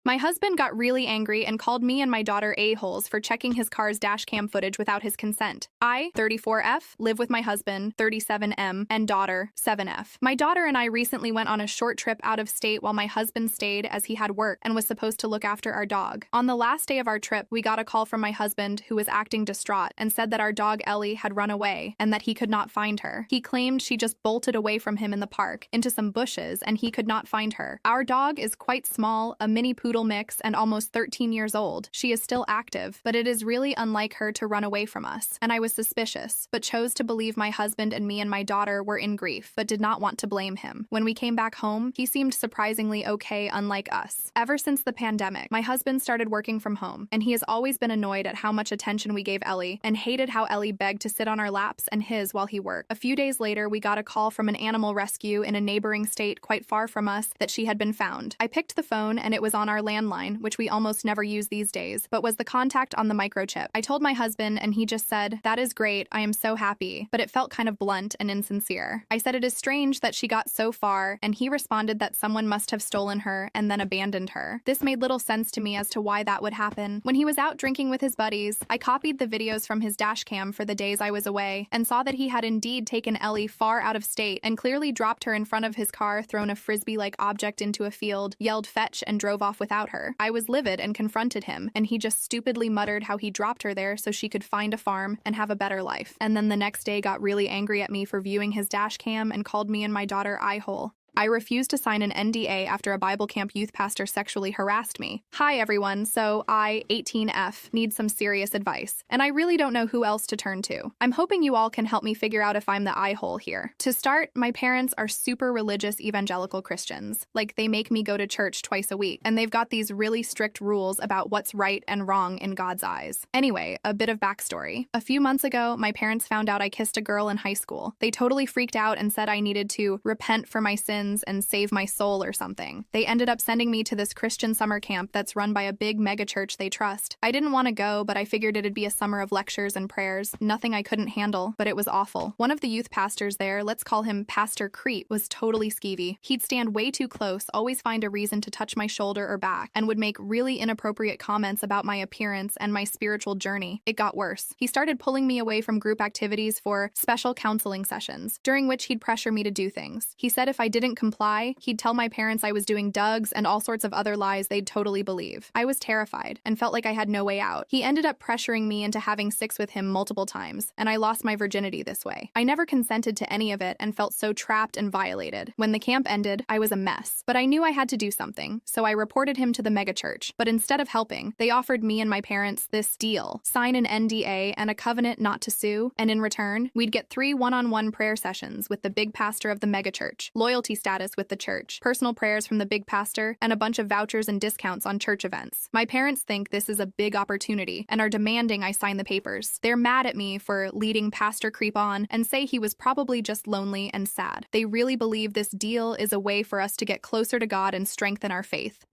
My husband got really angry and called me and my daughter a-holes for checking his car's dashcam footage without his consent. I, 34F, live with my husband, 37M, and daughter, 7F. My daughter and I recently went on a short trip out of state while my husband stayed as he had work and was supposed to look after our dog. On the last day of our trip, we got a call from my husband who was acting distraught and said that our dog Ellie had run away and that he could not find her. He claimed she just bolted away from him in the park into some bushes and he could not find her. Our dog is quite small, a mini poodle mix and almost 13 years old. She is still active, but it is really unlike her to run away from us. And I was suspicious, but chose to believe my husband and me and my daughter were in grief, but did not want to blame him. When we came back home, he seemed surprisingly okay, unlike us. Ever since the pandemic, my husband started working from home, and he has always been annoyed at how much attention we gave Ellie and hated how Ellie begged to sit on our laps and his while he worked. A few days later, we got a call from an animal rescue in a neighboring state quite far from us that she had been found. I picked the phone and it was on our landline, which we almost never use these days, but was the contact on the microchip. I told my husband and he just said, "That is great, I am so happy," but it felt kind of blunt and insincere. I said it is strange that she got so far, and he responded that someone must have stolen her and then abandoned her. This made little sense to me as to why that would happen. When he was out drinking with his buddies, I copied the videos from his dashcam for the days I was away and saw that he had indeed taken Ellie far out of state and clearly dropped her in front of his car, thrown a frisbee-like object into a field, yelled fetch, and drove off without her. I was livid and confronted him, and he just stupidly muttered how he dropped her there so she could find a farm and have a better life. And then the next day got really angry at me for viewing his dashcam and called me and my daughter eye-hole. I refused to sign an NDA after a Bible camp youth pastor sexually harassed me. Hi everyone, so I, 18F, need some serious advice, and I really don't know who else to turn to. I'm hoping you all can help me figure out if I'm the eye-hole here. To start, my parents are super religious evangelical Christians. Like, they make me go to church twice a week, and they've got these really strict rules about what's right and wrong in God's eyes. Anyway, a bit of backstory. A few months ago, my parents found out I kissed a girl in high school. They totally freaked out and said I needed to repent for my sins and save my soul or something. They ended up sending me to this Christian summer camp that's run by a big megachurch they trust. I didn't want to go, but I figured it'd be a summer of lectures and prayers. Nothing I couldn't handle, but it was awful. One of the youth pastors there, let's call him Pastor Crete, was totally skeevy. He'd stand way too close, always find a reason to touch my shoulder or back, and would make really inappropriate comments about my appearance and my spiritual journey. It got worse. He started pulling me away from group activities for special counseling sessions, during which he'd pressure me to do things. He said if I didn't comply, he'd tell my parents I was doing Dougs and all sorts of other lies they'd totally believe. I was terrified and felt like I had no way out. He ended up pressuring me into having sex with him multiple times, and I lost my virginity this way. I never consented to any of it and felt so trapped and violated. When the camp ended, I was a mess, but I knew I had to do something, so I reported him to the megachurch. But instead of helping, they offered me and my parents this deal: sign an NDA and a covenant not to sue, and in return, we'd get 3 one-on-one prayer sessions with the big pastor of the megachurch, loyalty status with the church, personal prayers from the big pastor, and a bunch of vouchers and discounts on church events. My parents think this is a big opportunity and are demanding I sign the papers. They're mad at me for leading Pastor Creep on and say he was probably just lonely and sad. They really believe this deal is a way for us to get closer to God and strengthen our faith.